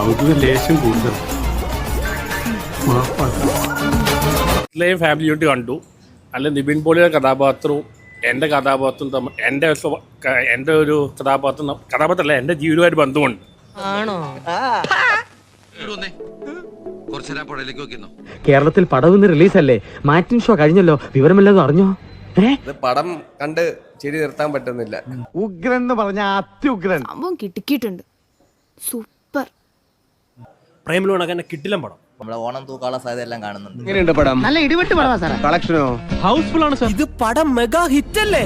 കൗതുക ലേശം കൂടുതൽ. ഫാമിലിയായിട്ട് കണ്ടു. അല്ല നിവിൻ പോളിയുടെ കഥാപാത്രവും എൻ്റെ കഥാപാത്രവും തമ്മിൽ എൻ്റെ ഒരു കഥാപാത്രമല്ല എൻ്റെ ജീവിതമായിട്ട് ബന്ധമുണ്ട്. ആണോ? കേരളത്തിൽ പടവിന്ന് റിലീസല്ലേ? മാറ്റിൻ ഷോ കഴിഞ്ഞല്ലോ, വിവരമില്ലാതെ അറിഞ്ഞോ? പടം കണ്ട് ചിരി നിർത്താൻ പറ്റുന്നില്ല. ഉഗ്രൻ എന്ന് പറഞ്ഞ അത്യുഗ്രൻ സംഭവം കിട്ടിക്കിട്ടുണ്ട്. സൂപ്പർ. പ്രേമലോണക്കെ കിട്ടില്ല പടം. നമ്മളെ ഓണം തൂക്കാനുള്ള സാധ്യത എല്ലാം കാണുന്നുണ്ട്. എങ്ങനെയുണ്ട് പടം? നല്ല ഇടിവെട്ട് പടമാ സാറേ. കളക്ഷനോ? ഹൗസ്ഫുൾ ആണ് സാർ. ഇത് പടം മെഗാ ഹിറ്റ് അല്ലേ?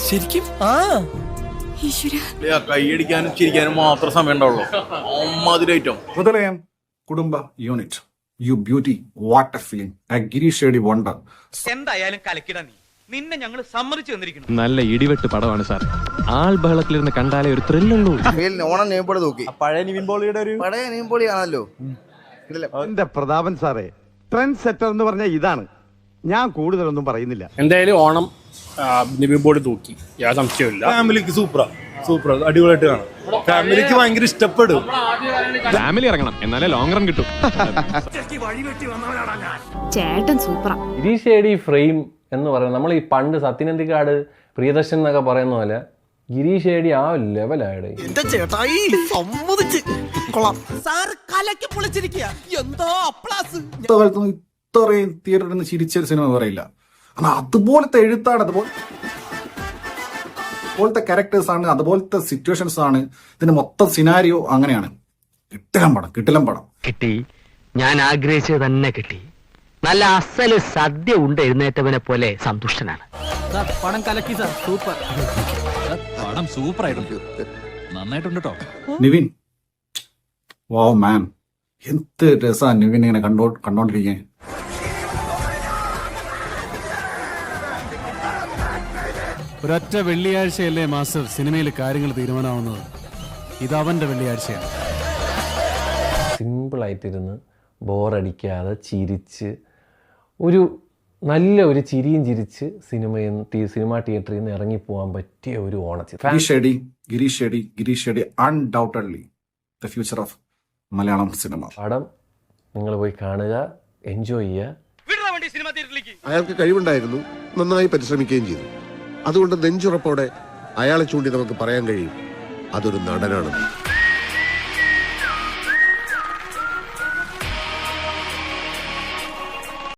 ശരിക്കും? കൈയടിക്കാനും ചിരിക്കാനും മാത്രം സമയം ഉണ്ടാവുള്ളൂ. ഹൃദയം കുടുംബ unit U beauty water film Girish shady wonder. എന്തായാലും കലക്കിട നീ. നിന്നെ ഞങ്ങൾ സമ്മതിച്ചു തന്നിരിക്കുന്നു. നല്ല ഇടിവെട്ട് പടമാണ് സാർ. ആൾ ബഹളത്തിലിരുന്ന് കണ്ടാലേ ഒരു ത്രില്ലുള്ളൂ. ഓണം നെയ്പോളി നോക്കി പഴയ നിവിൻ പോളിയുടെ ഒരു പഴയ നെയ്പോളി ആണല്ലോ. എന്റെ പ്രതാപൻ സാറേ, ട്രെൻഡ് സെറ്റർ എന്ന് പറഞ്ഞ ഇതാണ്. ഞാൻ കൂടുതലൊന്നും പറയുന്നില്ല. എന്തായാലും ഓണം നിവിൻ പോളി തൂക്കി, യാതൊരു സംശയമില്ല. ഫാമിലിക്ക് സൂപ്പറാ, അടിപൊളിയായിട്ട് കാണാം. ഫാമിലിക്ക് ഭയങ്കര ഇഷ്ടപ്പെടും. ഫാമിലി ഇറങ്ങണം, എന്നാലേ ലോങ് റൺ കിട്ടും. ചേട്ടൻ സൂപ്പറാ. ഗിരീഷ് ഷേഡി ഫ്രെയിം എന്ന് പറയുന്നത് നമ്മൾ ഈ പണ്ട് സത്യനന്ദിക്കാട് പ്രിയദർശൻ എന്നൊക്കെ പറയുന്ന പോലെ ഗിരീഷ് ഷേഡി ആ ലെവലായിട്ട് ഇത്രയും തിയേറ്ററിൽ നിന്ന് ചിരിച്ചൊരു സിനിമ പറയില്ല. കാരണം അതുപോലത്തെ എഴുത്താണ്, അതുപോലത്തെ ക്യാരക്ടേഴ്സ് ആണ്, അതുപോലത്തെ സിറ്റുവേഷൻസ് ആണ്. ഇതിന്റെ മൊത്തം സിനാരിയോ അങ്ങനെയാണ്. കിട്ടിലം പടം കിട്ടി. ഞാൻ ആഗ്രഹിച്ചത് തന്നെ കിട്ടി. നല്ല അസല് സദ്യ ഉണ്ട് എഴുന്നേറ്റവനെ പോലെ സന്തുഷ്ടനാണ്. പടം കലക്കി സാർ. സൂപ്പർ പടം സൂപ്പർ ആയിട്ടുണ്ട്, നന്നായിട്ടുണ്ട് കേട്ടോ. നിവിൻ, വാവ് മാൻ, എന്ത് രസാ നിവിൻ ഇങ്ങനെ കണ്ടോണ്ടിരിക്കാൻ. ഒരൊറ്റ വെള്ളിയാഴ്ചയല്ലേ മാസ്റ്റർ സിനിമയിൽ കാര്യങ്ങൾ തീരുമാനമാവുന്നത്. ഇത് അവന്റെ വെള്ളിയാഴ്ചയാണ്. സിമ്പിളായിട്ടിരുന്ന് ബോറടിക്കാതെ ചിരിച്ച് ഒരു നല്ല ഒരു ചിരിയും ചിരിച്ച് സിനിമാ തിയേറ്ററിൽ നിന്ന് ഇറങ്ങിപ്പോകാൻ പറ്റിയ ഒരു ഓണച്ചിത്രം. ഗിരീഷ് ഷേഡി undoubtedly the future of Malayalam cinema. പടം നിങ്ങൾ പോയി കാണുക, എൻജോയ് ചെയ്യുക. അയാൾക്ക് കഴിവുണ്ടായിരുന്നു, നന്നായി പരിശ്രമിക്കുകയും ചെയ്തു. അതുകൊണ്ട് നെഞ്ചുറപ്പോടെ അയാളെ ചൂണ്ടി നമുക്ക് പറയാൻ കഴിയും, അതൊരു നടനാണ്.